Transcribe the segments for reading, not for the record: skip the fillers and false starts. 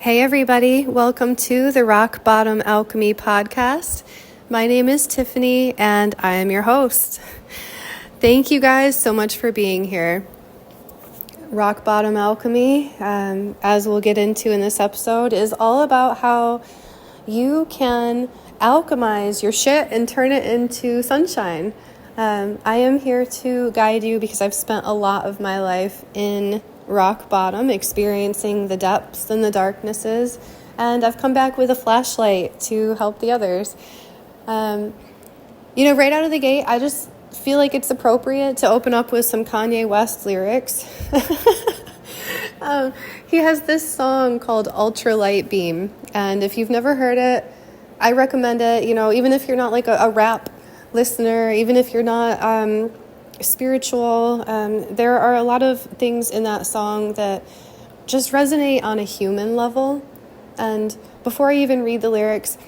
Hey everybody, welcome to the Rock Bottom Alchemy podcast. My name is Tiffany and I am your host. Thank you guys so much for being here. Rock Bottom Alchemy, as we'll get into in this episode, is all about how you can alchemize your shit and turn it into sunshine. I am here to guide you because I've spent a lot of my life in rock bottom, experiencing the depths and the darknesses, and I've come back with a flashlight to help the others. Right out of the gate, I just feel like it's appropriate to open up with some Kanye West lyrics. He has this song called Ultralight Beam, and if you've never heard it, I recommend it. Even if you're not like a rap listener, even if you're not spiritual, there are a lot of things in that song that just resonate on a human level. And before I even read the lyrics,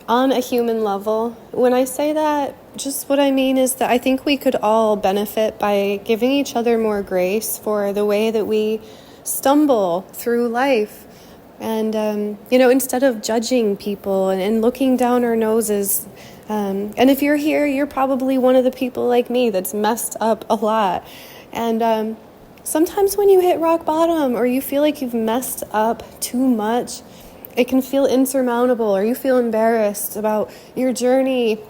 on a human level, when I say that, just what I mean is that I think we could all benefit by giving each other more grace for the way that we stumble through life. And, instead of judging people and looking down our noses, and if you're here, you're probably one of the people like me that's messed up a lot. And sometimes when you hit rock bottom or you feel like you've messed up too much, it can feel insurmountable, or you feel embarrassed about your journey.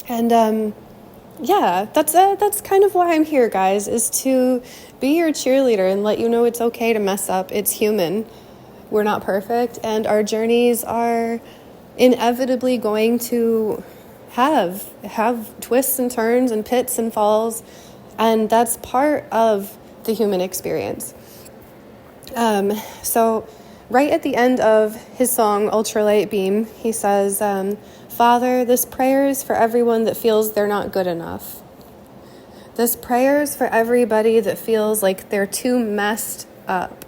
And that's kind of why I'm here, guys, is to be your cheerleader and let you know it's okay to mess up. It's human. We're not perfect, and our journeys are inevitably going to have twists and turns and pits and falls, and that's part of the human experience. So right at the end of his song Ultralight Beam, he says, Father, this prayer is for everyone that feels they're not good enough. This prayer is for everybody that feels like they're too messed up.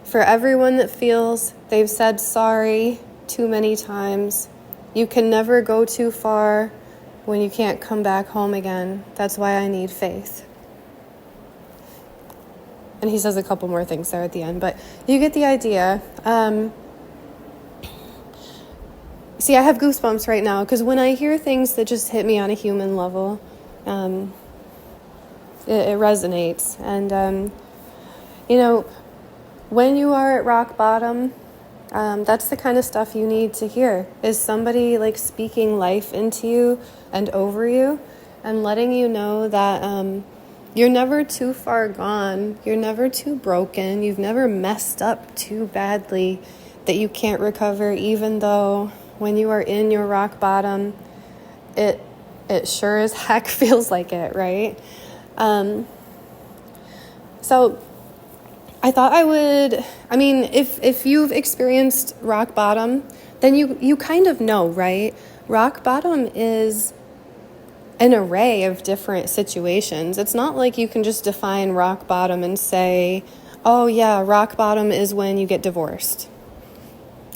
For everyone that feels they've said sorry too many times. You can never go too far when you can't come back home again. That's why I need faith. And he says a couple more things there at the end, but you get the idea. See, I have goosebumps right now because when I hear things that just hit me on a human level, it resonates. And, when you are at rock bottom, that's the kind of stuff you need to hear, is somebody like speaking life into you and over you and letting you know that you're never too far gone, you're never too broken, you've never messed up too badly that you can't recover, even though when you are in your rock bottom, it sure as heck feels like it, right? So I thought if you've experienced rock bottom, then you kind of know, right? Rock bottom is an array of different situations. It's not like you can just define rock bottom and say, oh yeah, rock bottom is when you get divorced.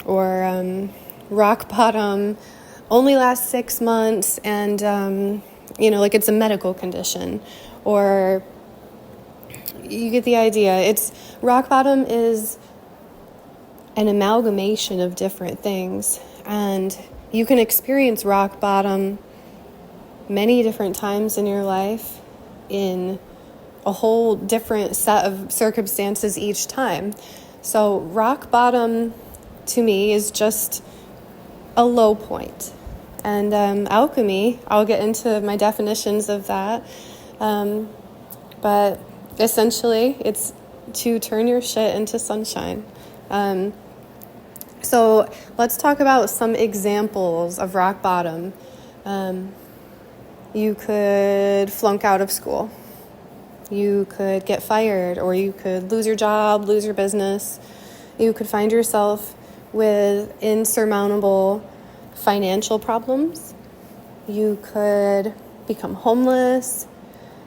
Or rock bottom only lasts 6 months and, like it's a medical condition. Or you get the idea. Rock bottom is an amalgamation of different things, and you can experience rock bottom many different times in your life in a whole different set of circumstances each time. So rock bottom to me is just a low point. And alchemy, I'll get into my definitions of that, but essentially, it's to turn your shit into sunshine. So let's talk about some examples of rock bottom. You could flunk out of school. You could get fired, or you could lose your job, lose your business. You could find yourself with insurmountable financial problems. You could become homeless.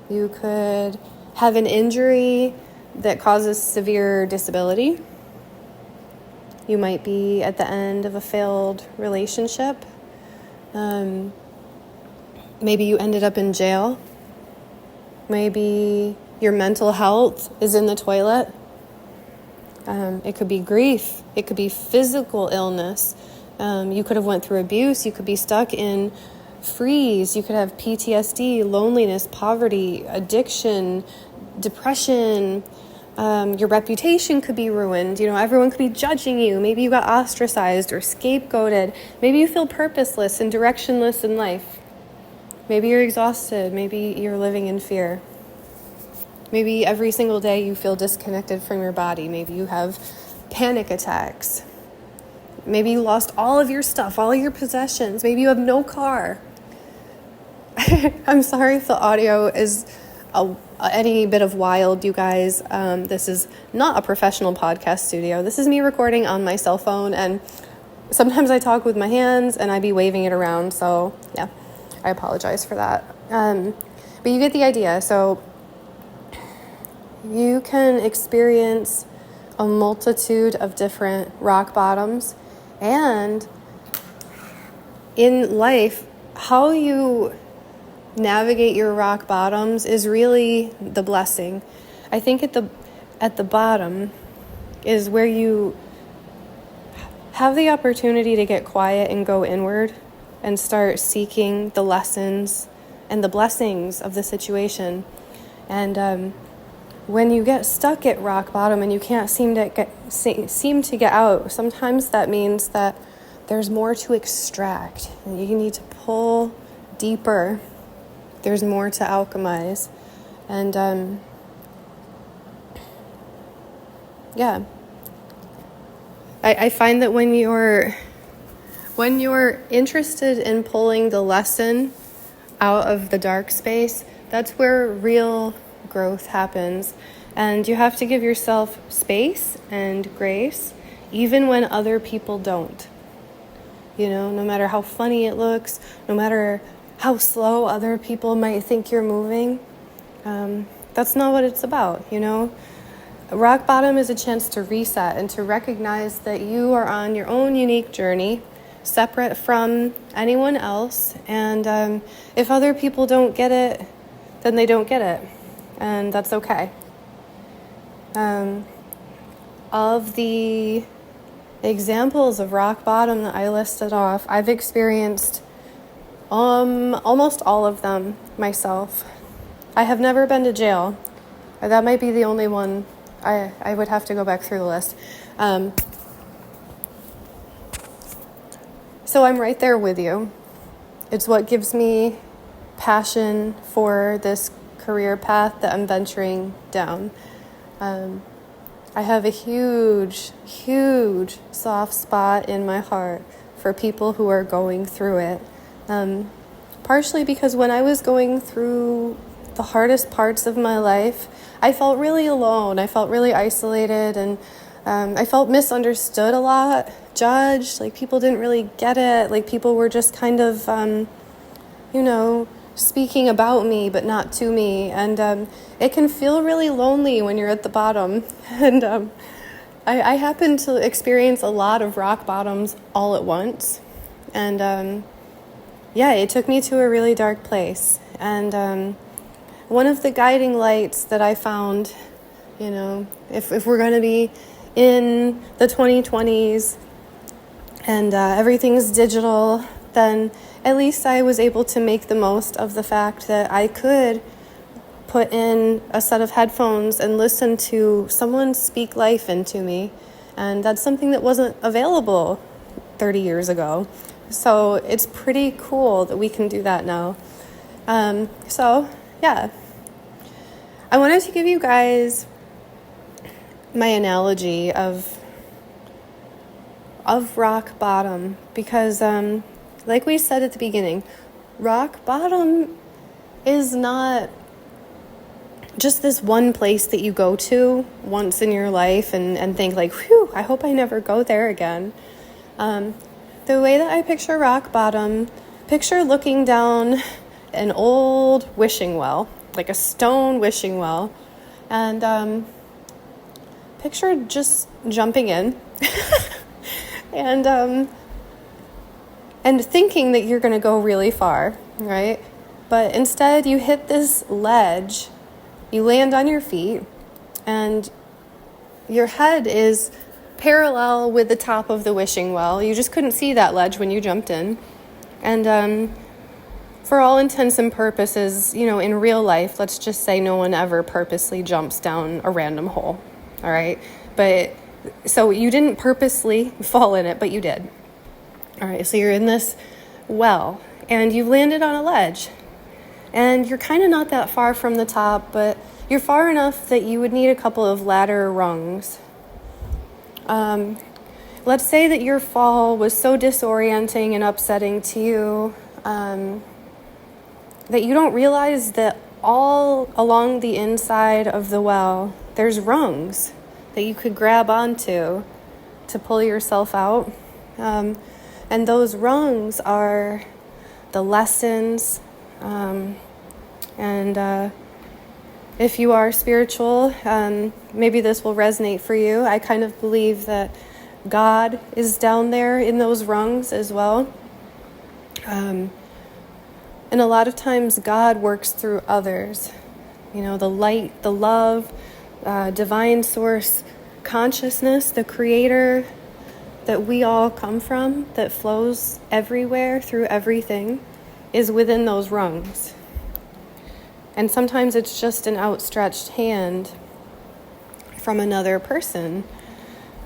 You could have an injury that causes severe disability. You might be at the end of a failed relationship. Maybe you ended up in jail. Maybe your mental health is in the toilet. It could be grief. It could be physical illness. You could have went through abuse. You could be stuck in freeze. You could have PTSD, loneliness, poverty, addiction, depression. Your reputation could be ruined. Everyone could be judging you. Maybe you got ostracized or scapegoated. Maybe you feel purposeless and directionless in life. Maybe you're exhausted. Maybe you're living in fear. Maybe every single day you feel disconnected from your body. Maybe you have panic attacks. Maybe you lost all of your stuff, all your possessions. Maybe you have no car. I'm sorry if the audio is any bit of wild, you guys. This is not a professional podcast studio. This is me recording on my cell phone, and sometimes I talk with my hands and I be waving it around. So yeah, I apologize for that. But you get the idea. So you can experience a multitude of different rock bottoms, and in life, how you navigate your rock bottoms is really the blessing. I think at the bottom is where you have the opportunity to get quiet and go inward and start seeking the lessons and the blessings of the situation. And when you get stuck at rock bottom and you can't seem to get out, sometimes that means that there's more to extract. And you need to pull deeper. There's more to alchemize. And yeah. I find that when you're interested in pulling the lesson out of the dark space, that's where real growth happens. And you have to give yourself space and grace, even when other people don't. No matter how funny it looks, no matter how slow other people might think you're moving, that's not what it's about, Rock bottom is a chance to reset and to recognize that you are on your own unique journey, separate from anyone else. And if other people don't get it, then they don't get it. And that's okay. Of the examples of rock bottom that I listed off, I've experienced almost all of them myself. I have never been to jail. That might be the only one. I would have to go back through the list. So I'm right there with you. It's what gives me passion for this career path that I'm venturing down. I have a huge, huge soft spot in my heart for people who are going through it. Partially because when I was going through the hardest parts of my life, I felt really alone. I felt really isolated, and I felt misunderstood a lot, judged. Like, people didn't really get it. Like, people were just kind of, speaking about me, but not to me. And it can feel really lonely when you're at the bottom. And I happened to experience a lot of rock bottoms all at once. And it took me to a really dark place. And one of the guiding lights that I found, if we're going to be in the 2020s and everything's digital, then at least I was able to make the most of the fact that I could put in a set of headphones and listen to someone speak life into me. And that's something that wasn't available 30 years ago. So it's pretty cool that we can do that now. I wanted to give you guys my analogy of rock bottom because, like we said at the beginning, rock bottom is not just this one place that you go to once in your life and think like, whew, I hope I never go there again. The way that I picture rock bottom, picture looking down an old wishing well, like a stone wishing well, and picture just jumping in and thinking that you're going to go really far, right? But instead you hit this ledge, you land on your feet, and your head is parallel with the top of the wishing well. You just couldn't see that ledge when you jumped in. And for all intents and purposes, in real life, let's just say no one ever purposely jumps down a random hole, all right? But so you didn't purposely fall in it, but you did. All right, so you're in this well, and you've landed on a ledge, and you're kind of not that far from the top, but you're far enough that you would need a couple of ladder rungs. Let's say that your fall was so disorienting and upsetting to you that you don't realize that all along the inside of the well, there's rungs that you could grab onto to pull yourself out. And those rungs are the lessons. If you are spiritual, maybe this will resonate for you. I kind of believe that God is down there in those rungs as well. And a lot of times God works through others. The light, the love, divine source, consciousness, the creator that we all come from, that flows everywhere through everything, is within those rungs. And sometimes it's just an outstretched hand from another person.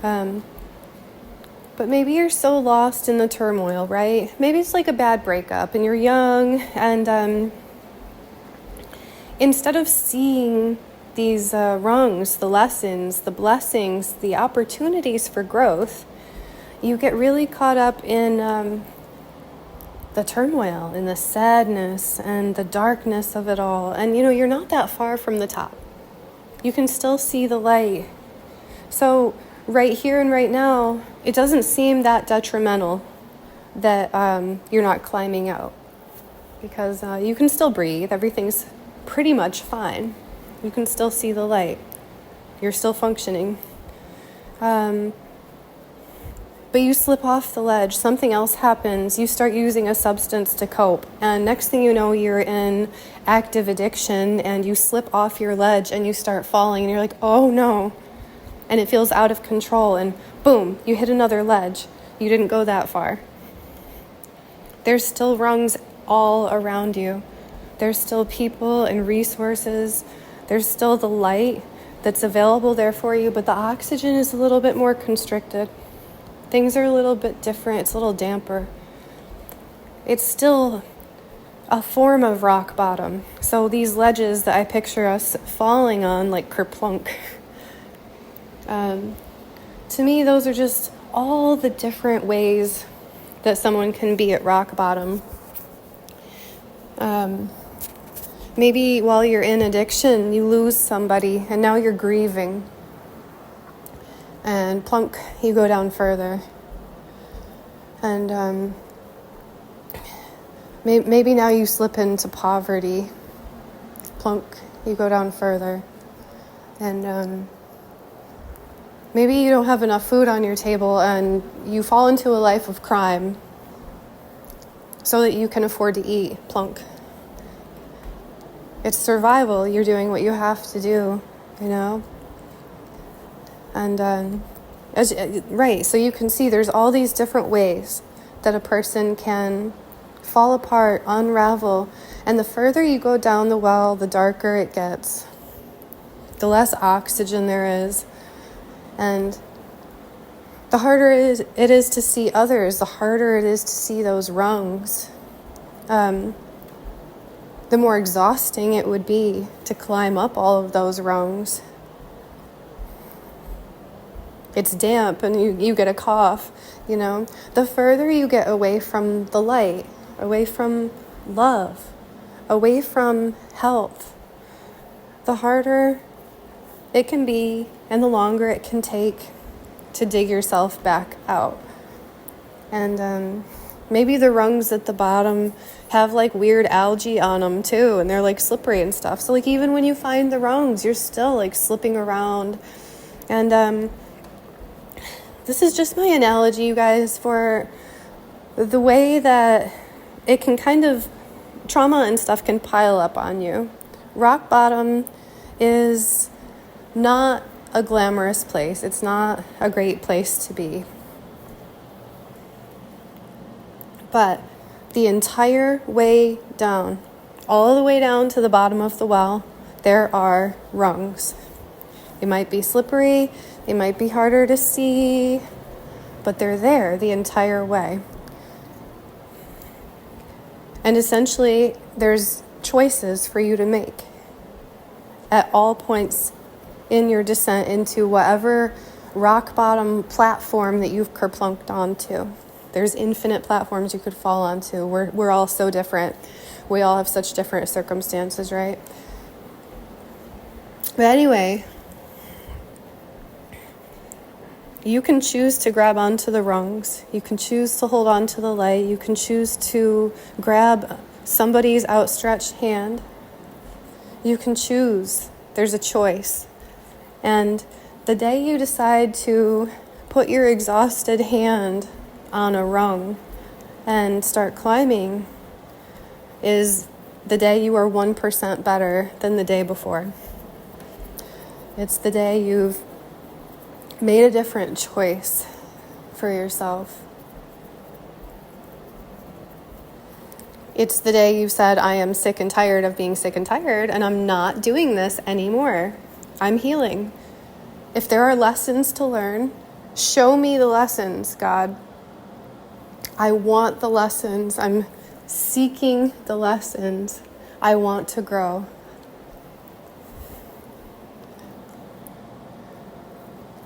But maybe you're so lost in the turmoil, right? Maybe it's like a bad breakup and you're young, and instead of seeing these rungs, the lessons, the blessings, the opportunities for growth, you get really caught up in the turmoil, in the sadness and the darkness of it all. And you're not that far from the top. You can still see the light. So right here and right now, it doesn't seem that detrimental that you're not climbing out, because you can still breathe. Everything's pretty much fine. You can still see the light. You're still functioning. But you slip off the ledge, something else happens, you start using a substance to cope, and next thing you know, you're in active addiction, and you slip off your ledge and you start falling, and you're like, oh no, and it feels out of control, and boom, you hit another ledge. You didn't go that far. There's still rungs all around you. There's still people and resources. There's still the light that's available there for you, but the oxygen is a little bit more constricted. Things are a little bit different. It's a little damper. It's still a form of rock bottom. So these ledges that I picture us falling on, like kerplunk, to me, those are just all the different ways that someone can be at rock bottom. Maybe while you're in addiction, you lose somebody, and now you're grieving. And plunk, you go down further. And maybe now you slip into poverty. Plunk, you go down further. And maybe you don't have enough food on your table, and you fall into a life of crime so that you can afford to eat. Plunk. It's survival. You're doing what you have to do, And right, so you can see there's all these different ways that a person can fall apart, unravel, and the further you go down the well, the darker it gets, the less oxygen there is, and the harder it is to see others, the harder it is to see those rungs. The more exhausting it would be to climb up all of those rungs. It's damp and you get a cough, The further you get away from the light, away from love, away from health, the harder it can be and the longer it can take to dig yourself back out. And maybe the rungs at the bottom have like weird algae on them too, and they're like slippery and stuff. So like even when you find the rungs, you're still like slipping around. And this is just my analogy, you guys, for the way that it can kind of, trauma and stuff can pile up on you. Rock bottom is not a glamorous place. It's not a great place to be. But the entire way down, all the way down to the bottom of the well, there are rungs. They might be slippery, they might be harder to see, but they're there the entire way. And essentially, there's choices for you to make at all points in your descent into whatever rock bottom platform that you've kerplunked onto. There's infinite platforms you could fall onto. We're all so different. We all have such different circumstances, right? But anyway, you can choose to grab onto the rungs. You can choose to hold on to the light. You can choose to grab somebody's outstretched hand. You can choose. There's a choice. And the day you decide to put your exhausted hand on a rung and start climbing is the day you are 1% better than the day before. It's the day you've made a different choice for yourself. It's the day you said, I am sick and tired of being sick and tired, and I'm not doing this anymore. I'm healing. If there are lessons to learn, show me the lessons, God. I want the lessons. I'm seeking the lessons. I want to grow.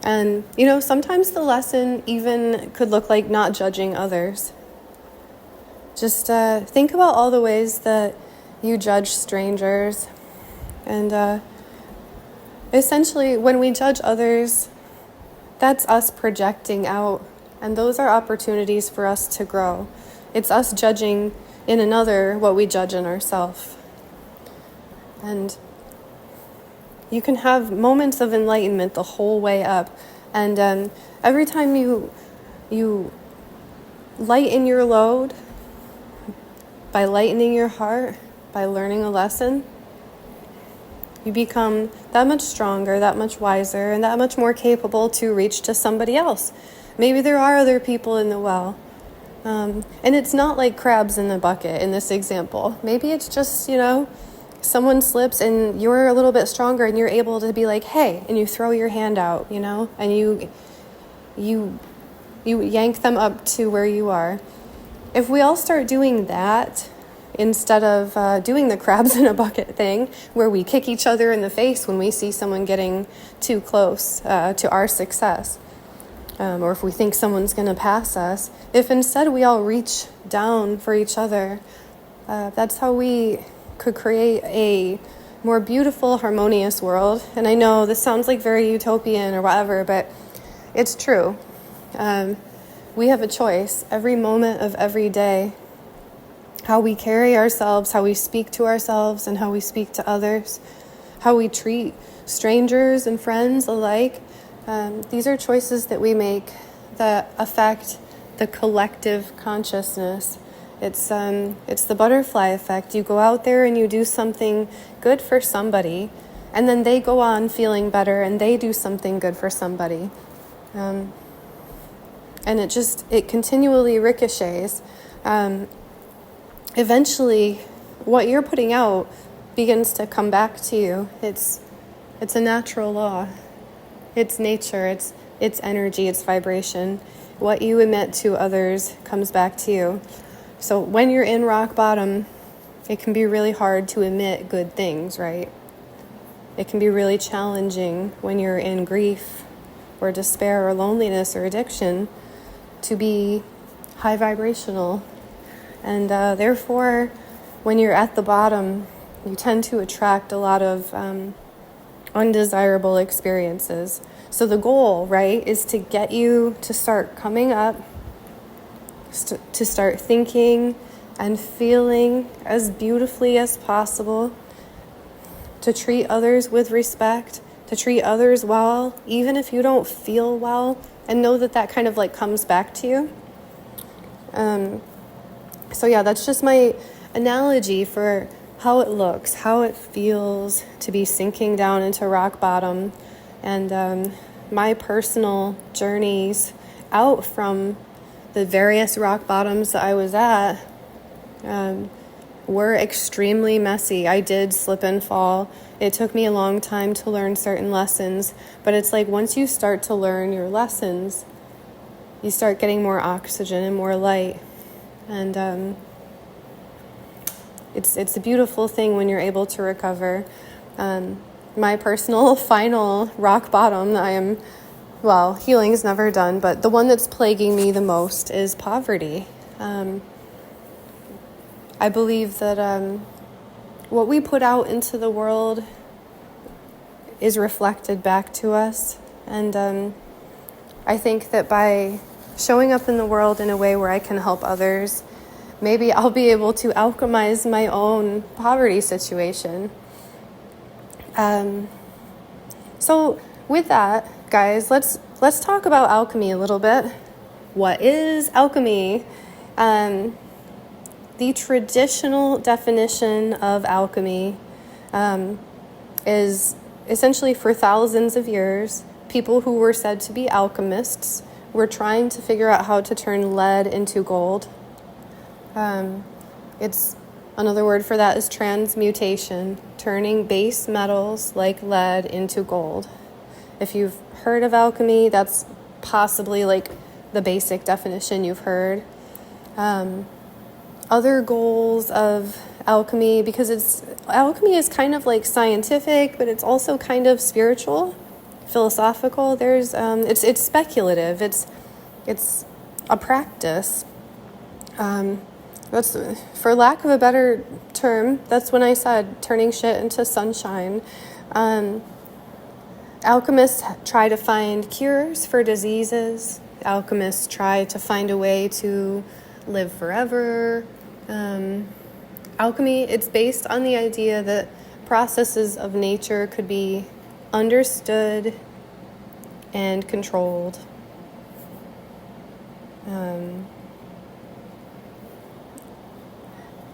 And, sometimes the lesson even could look like not judging others. Just think about all the ways that you judge strangers. And essentially, when we judge others, that's us projecting out. And those are opportunities for us to grow. It's us judging in another what we judge in ourselves. And you can have moments of enlightenment the whole way up. And every time you lighten your load, by lightening your heart, by learning a lesson, you become that much stronger, that much wiser, and that much more capable to reach to somebody else. Maybe there are other people in the well. And it's not like crabs in the bucket in this example. Maybe it's just, someone slips and you're a little bit stronger and you're able to be like, hey, and you throw your hand out, and you yank them up to where you are. If we all start doing that instead of doing the crabs in a bucket thing where we kick each other in the face when we see someone getting too close to our success, or if we think someone's going to pass us, if instead we all reach down for each other, that's how we could create a more beautiful, harmonious world. And I know this sounds like very utopian or whatever, but it's true. We have a choice every moment of every day, how we carry ourselves, how we speak to ourselves and how we speak to others, how we treat strangers and friends alike. These are choices that we make that affect the collective consciousness. It's the butterfly effect. You go out there and you do something good for somebody, and then they go on feeling better and they do something good for somebody. And it continually ricochets. Eventually, what you're putting out begins to come back to you. It's a natural law. It's nature. It's energy. It's vibration. What you emit to others comes back to you. So when you're in rock bottom, it can be really hard to emit good things, right? It can be really challenging when you're in grief or despair or loneliness or addiction to be high vibrational. And therefore, when you're at the bottom, you tend to attract a lot of undesirable experiences. So the goal, right, is to get you to start coming up, to start thinking and feeling as beautifully as possible, to treat others with respect, to treat others well, even if you don't feel well, and know that kind of comes back to you. So yeah, that's just my analogy for how it looks, how it feels to be sinking down into rock bottom, And my personal journeys out from the various rock bottoms that I was at were extremely messy. I did slip and fall. It took me a long time to learn certain lessons, but it's like once you start to learn your lessons, you start getting more oxygen and more light. And it's a beautiful thing when you're able to recover. My personal final rock bottom that healing is never done, but the one that's plaguing me the most is poverty. I believe that what we put out into the world is reflected back to us. And I think that by showing up in the world in a way where I can help others, maybe I'll be able to alchemize my own poverty situation. So with that, guys, let's talk about alchemy a little bit. What is alchemy? The traditional definition of alchemy is essentially, for thousands of years, people who were said to be alchemists were trying to figure out how to turn lead into gold. It's another word for that is transmutation, turning base metals like lead into gold. If you've heard of alchemy, that's possibly like the basic definition you've heard. Other goals of alchemy, because alchemy is kind of like scientific, but it's also kind of spiritual, philosophical. There's it's speculative. It's a practice. That's, for lack of a better term, that's when I said turning shit into sunshine. Alchemists try to find cures for diseases. Alchemists try to find a way to live forever. Alchemy, it's based on the idea that processes of nature could be understood and controlled.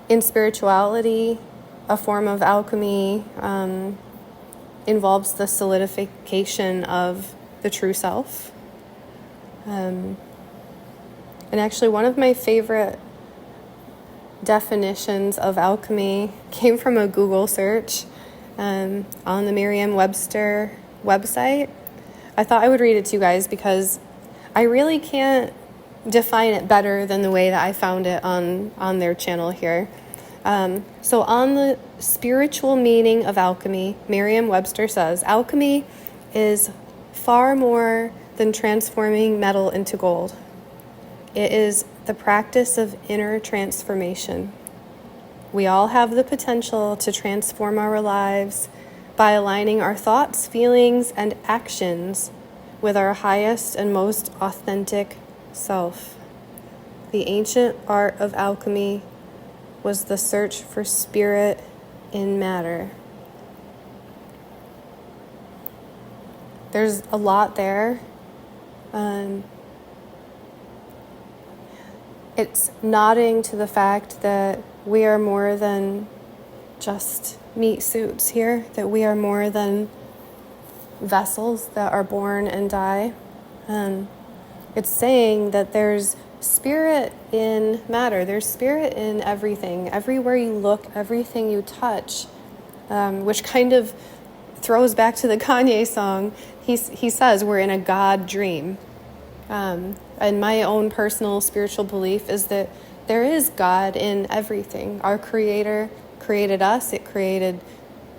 In spirituality, a form of alchemy involves the solidification of the true self. And actually, one of my favorite definitions of alchemy came from a Google search on the Merriam-Webster website. I thought I would read it to you guys because I really can't define it better than the way that I found it on their channel here. So on the spiritual meaning of alchemy, Merriam-Webster says, alchemy is far more than transforming metal into gold. It is the practice of inner transformation. We all have the potential to transform our lives by aligning our thoughts, feelings, and actions with our highest and most authentic self. The ancient art of alchemy was the search for spirit in matter. There's a lot there. It's nodding to the fact that we are more than just meat suits here, that we are more than vessels that are born and die. It's saying that there's spirit in matter. There's spirit in everything. Everywhere you look, everything you touch, which kind of throws back to the Kanye song. He says we're in a God dream. And my own personal spiritual belief is that there is God in everything. Our Creator created us. It created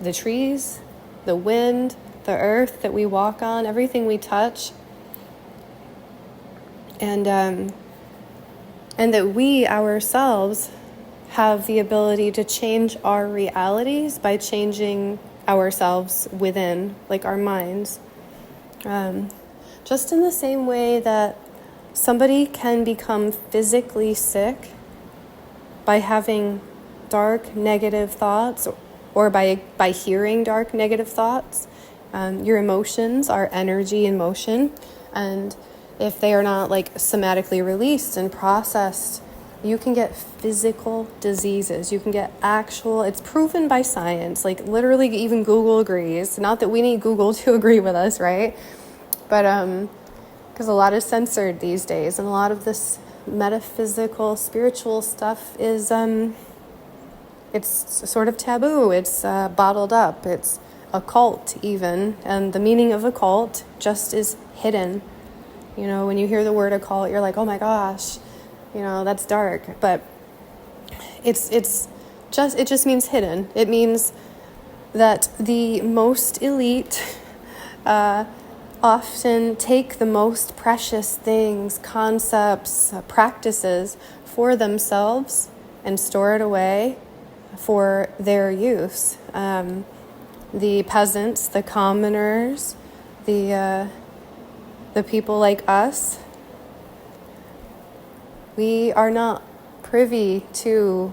the trees, the wind, the earth that we walk on, everything we touch. And that we ourselves have the ability to change our realities by changing ourselves within, like our minds. Just in the same way that somebody can become physically sick by having dark, negative thoughts, or by hearing dark, negative thoughts. Your emotions are energy in motion, and if they are not like somatically released and processed You can get physical diseases. You can get actual, it's proven by science, like literally even Google agrees. Not that we need Google to agree with us, right? But because a lot is censored these days, and a lot of this metaphysical, spiritual stuff is, it's sort of taboo. It's bottled up. It's occult even. And the meaning of occult just is hidden. You know, when you hear the word occult, you're like, oh my gosh, you know, that's dark. But it just means hidden. It means that the most elite often take the most precious things, concepts, practices for themselves and store it away for their use. The peasants, the commoners, the people like us, we are not privy to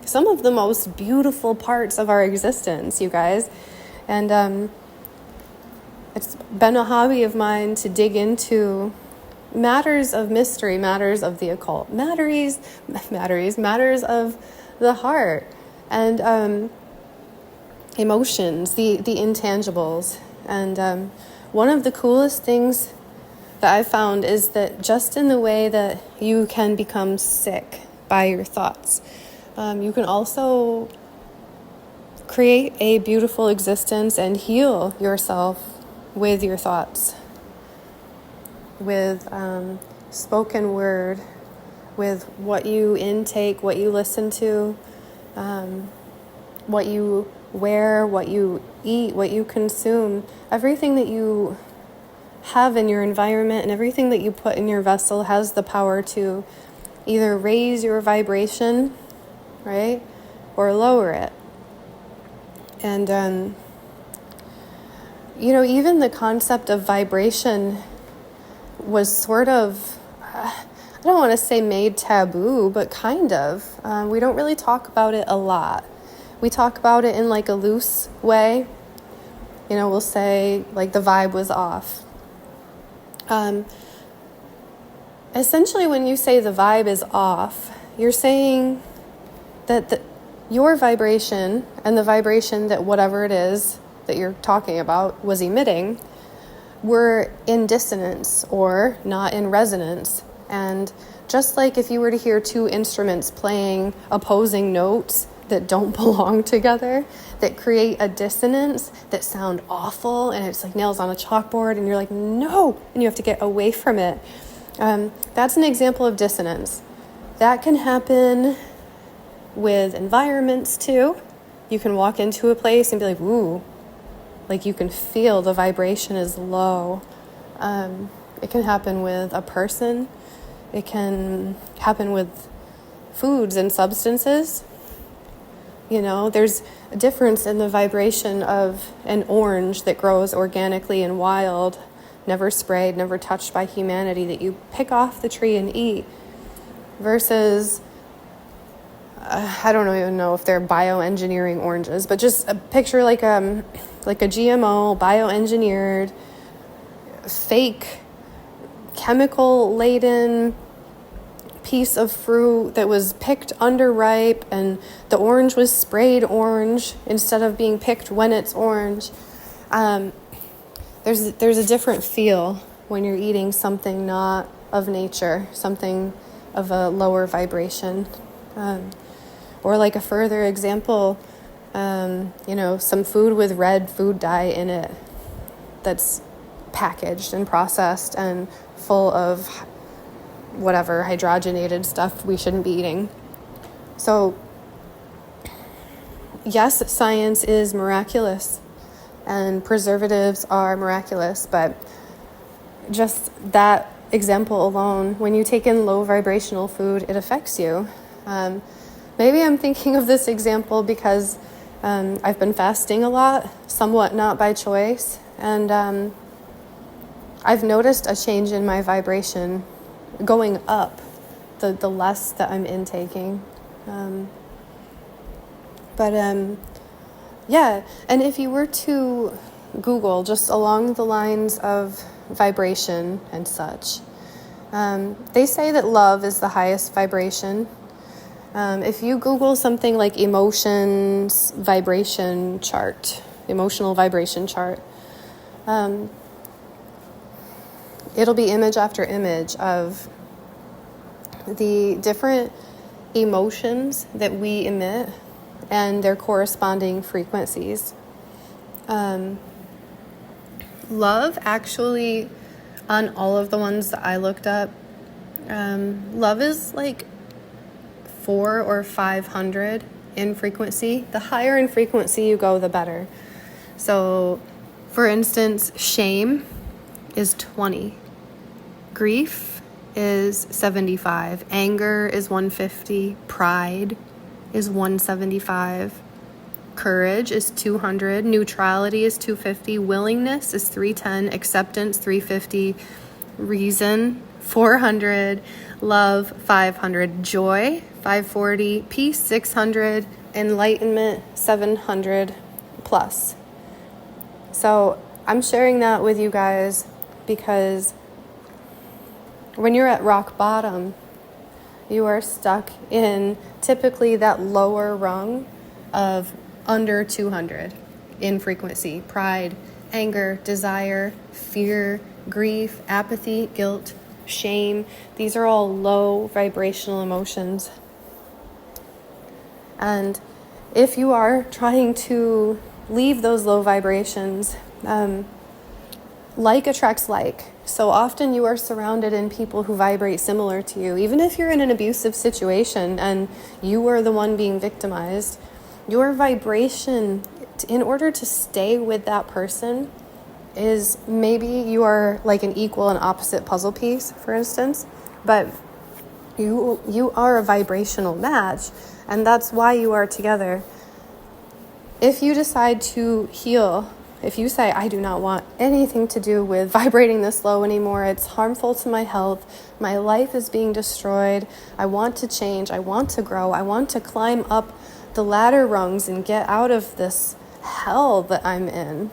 some of the most beautiful parts of our existence, you guys. And it's been a hobby of mine to dig into matters of mystery, matters of the occult, matters of the heart, and emotions, the intangibles. And one of the coolest things that I've found is that just in the way that you can become sick by your thoughts, you can also create a beautiful existence and heal yourself with your thoughts, with spoken word, with what you intake, what you listen to, what you wear, what you eat, what you consume. Everything that you have in your environment and everything that you put in your vessel has the power to either raise your vibration, right, or lower it. And you know, even the concept of vibration was sort of, I don't want to say made taboo, but kind of. We don't really talk about it a lot. We talk about it in like a loose way. You know, we'll say like the vibe was off. Essentially, when you say the vibe is off, you're saying that your vibration and the vibration that whatever it is that you're talking about was emitting were in dissonance or not in resonance. And just like if you were to hear two instruments playing opposing notes that don't belong together, that create a dissonance, that sound awful, and it's like nails on a chalkboard, and you're like, no, and you have to get away from it. That's an example of dissonance. That can happen with environments too. You can walk into a place and be like, ooh, like you can feel the vibration is low. It can happen with a person. It can happen with foods and substances. You know, there's a difference in the vibration of an orange that grows organically and wild, never sprayed, never touched by humanity, that you pick off the tree and eat, versus, I don't even know if they're bioengineering oranges, but just a picture like a GMO, bioengineered, fake, chemical-laden piece of fruit that was picked underripe, and the orange was sprayed orange instead of being picked when it's orange. There's a different feel when you're eating something not of nature, something of a lower vibration. Or like a further example, you know, some food with red food dye in it that's packaged and processed and full of whatever hydrogenated stuff we shouldn't be eating. So yes, science is miraculous and preservatives are miraculous, but just that example alone, when you take in low vibrational food, it affects you. Maybe I'm thinking of this example because I've been fasting a lot, somewhat not by choice, and I've noticed a change in my vibration going up the less that I'm intaking. Yeah, and if you were to Google just along the lines of vibration and such, they say that love is the highest vibration, If you Google something like emotional vibration chart, it'll be image after image of the different emotions that we emit and their corresponding frequencies. Love, actually, on all of the ones that I looked up, love is like 400 or 500 in frequency. The higher in frequency you go, the better. So, for instance, shame is 20. Grief is 75. Anger is 150. Pride is 175. Courage is 200. Neutrality is 250. Willingness is 310. Acceptance 350. Reason 400. Love 500. Joy 540. Peace 600. Enlightenment 700 plus. So I'm sharing that with you guys because when you're at rock bottom, you are stuck in typically that lower rung of under 200 in frequency. Pride, anger, desire, fear, grief, apathy, guilt, shame. These are all low vibrational emotions. And if you are trying to leave those low vibrations, like attracts like. So often you are surrounded in people who vibrate similar to you. Even if you're in an abusive situation and you are the one being victimized, your vibration, in order to stay with that person, is maybe you are like an equal and opposite puzzle piece, for instance, but you are a vibrational match, and that's why you are together. If you decide to heal, if you say, I do not want anything to do with vibrating this low anymore, it's harmful to my health, my life is being destroyed, I want to change, I want to grow, I want to climb up the ladder rungs and get out of this hell that I'm in.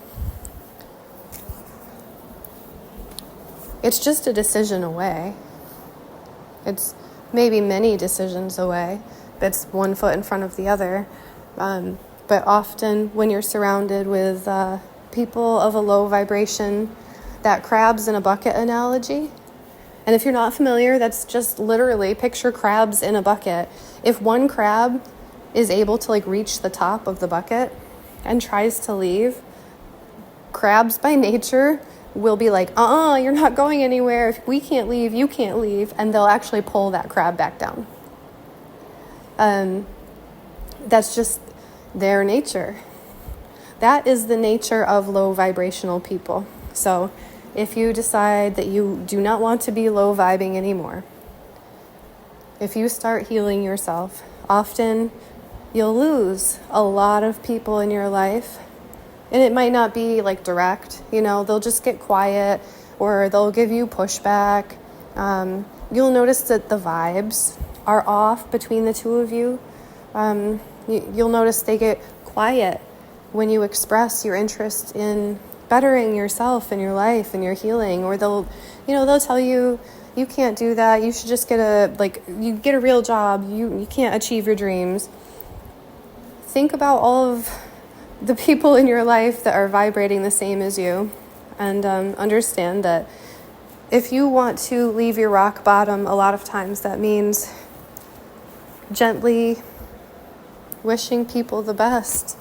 It's just a decision away. It's maybe many decisions away, but it's one foot in front of the other. But often when you're surrounded with people of a low vibration, that crabs in a bucket analogy. And if you're not familiar, that's just literally picture crabs in a bucket. If one crab is able to like reach the top of the bucket and tries to leave, crabs by nature will be like, you're not going anywhere. If we can't leave, you can't leave. And they'll actually pull that crab back down. That's just their nature. That is the nature of low vibrational people. So if you decide that you do not want to be low vibing anymore, if you start healing yourself, often you'll lose a lot of people in your life. And it might not be like direct, they'll just get quiet or they'll give you pushback. You'll notice that the vibes are off between the two of you. You'll notice they get quiet when you express your interest in bettering yourself and your life and your healing, or they'll tell you, you can't do that. You should just get a real job. You can't achieve your dreams. Think about all of the people in your life that are vibrating the same as you, and understand that if you want to leave your rock bottom, a lot of times that means gently wishing people the best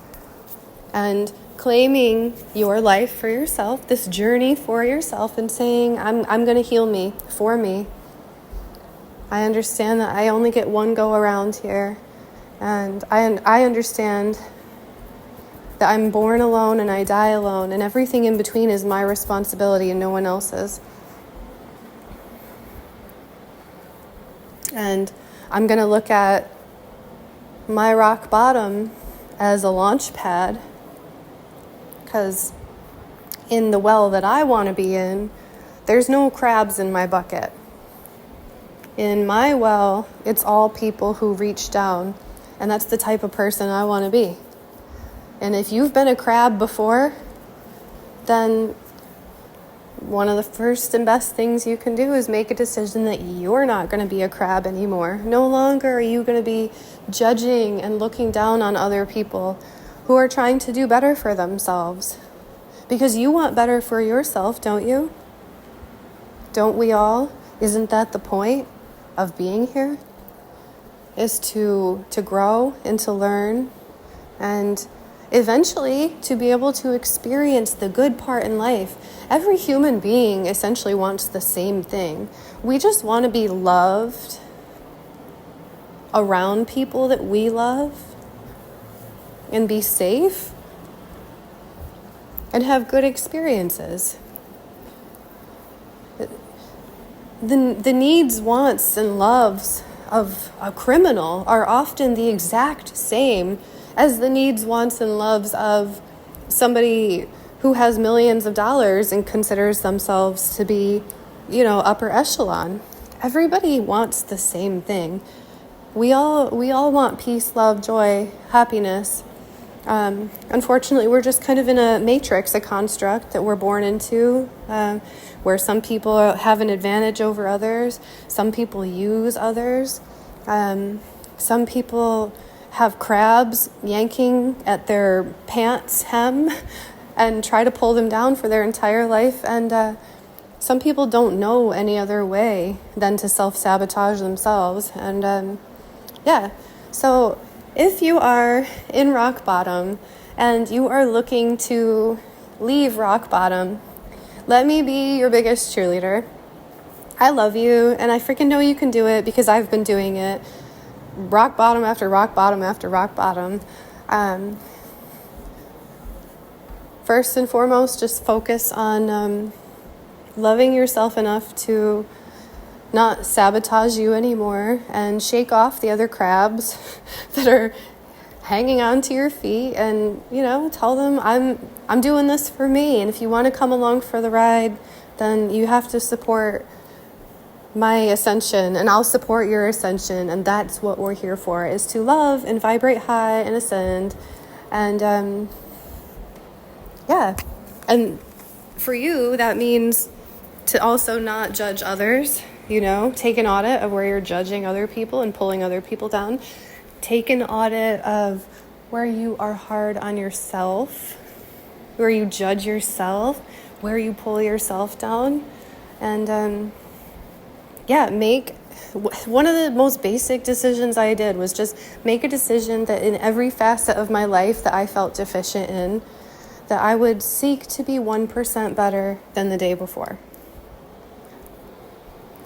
and claiming your life for yourself, this journey for yourself, and saying, I'm going to heal me for me. I understand that I only get one go around here, and I understand that I'm born alone and I die alone, and everything in between is my responsibility and no one else's. And I'm going to look at my rock bottom as a launch pad, because in the well that I want to be in, there's no crabs in my bucket. In my well, it's all people who reach down, and that's the type of person I want to be. And if you've been a crab before, then one of the first and best things you can do is make a decision that you're not going to be a crab anymore. No longer are you going to be judging and looking down on other people who are trying to do better for themselves. Because you want better for yourself, don't you? Don't we all? Isn't that the point of being here? Is to grow and to learn and eventually to be able to experience the good part in life. Every human being essentially wants the same thing. We just want to be loved around people that we love and be safe and have good experiences. The needs, wants, and loves of a criminal are often the exact same as the needs, wants, and loves of somebody who has millions of dollars and considers themselves to be, upper echelon. Everybody wants the same thing. We all want peace, love, joy, happiness. Unfortunately, we're just kind of in a matrix, a construct that we're born into, where some people have an advantage over others. Some people use others. Some people have crabs yanking at their pants hem and try to pull them down for their entire life. And some people don't know any other way than to self-sabotage themselves. And so if you are in rock bottom and you are looking to leave rock bottom, let me be your biggest cheerleader. I love you, and I freaking know you can do it because I've been doing it. Rock bottom after rock bottom after rock bottom. First and foremost, just focus on loving yourself enough to not sabotage you anymore and shake off the other crabs that are hanging on to your feet and, tell them I'm doing this for me. And if you want to come along for the ride, then you have to support my ascension and I'll support your ascension. And that's what we're here for, is to love and vibrate high and ascend. And and for you, that means to also not judge others. Take an audit of where you're judging other people and pulling other people down. Take an audit of where you are hard on yourself, where you judge yourself, where you pull yourself down. And make one of the most basic decisions I did was just make a decision that in every facet of my life that I felt deficient in, that I would seek to be 1% better than the day before.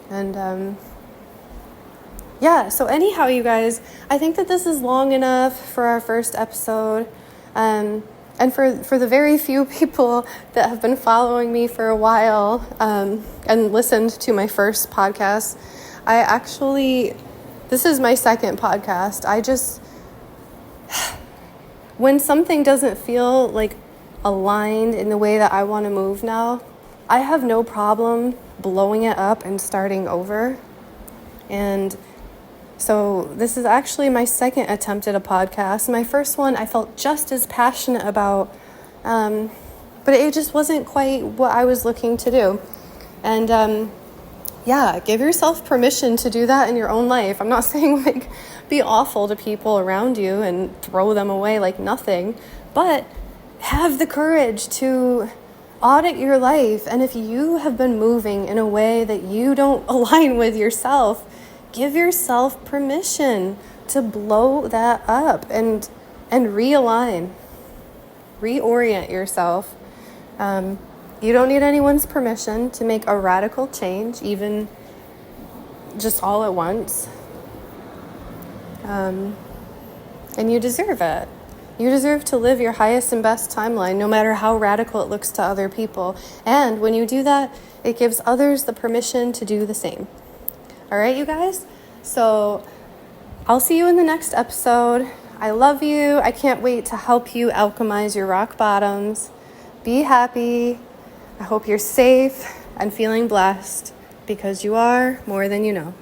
And so anyhow, you guys, I think that this is long enough for our first episode. And for the very few people that have been following me for a while and listened to my first podcast, this is my second podcast. When something doesn't feel like aligned in the way that I want to move now, I have no problem blowing it up and starting over. And so this is actually my second attempt at a podcast. My first one I felt just as passionate about, but it just wasn't quite what I was looking to do. And give yourself permission to do that in your own life. I'm not saying be awful to people around you and throw them away like nothing, but have the courage to audit your life. And if you have been moving in a way that you don't align with yourself, give yourself permission to blow that up and realign, reorient yourself. You don't need anyone's permission to make a radical change, even just all at once. And you deserve it. You deserve to live your highest and best timeline, no matter how radical it looks to other people. And when you do that, it gives others the permission to do the same. All right, you guys? So I'll see you in the next episode. I love you. I can't wait to help you alchemize your rock bottoms. Be happy. I hope you're safe and feeling blessed, because you are more than you know.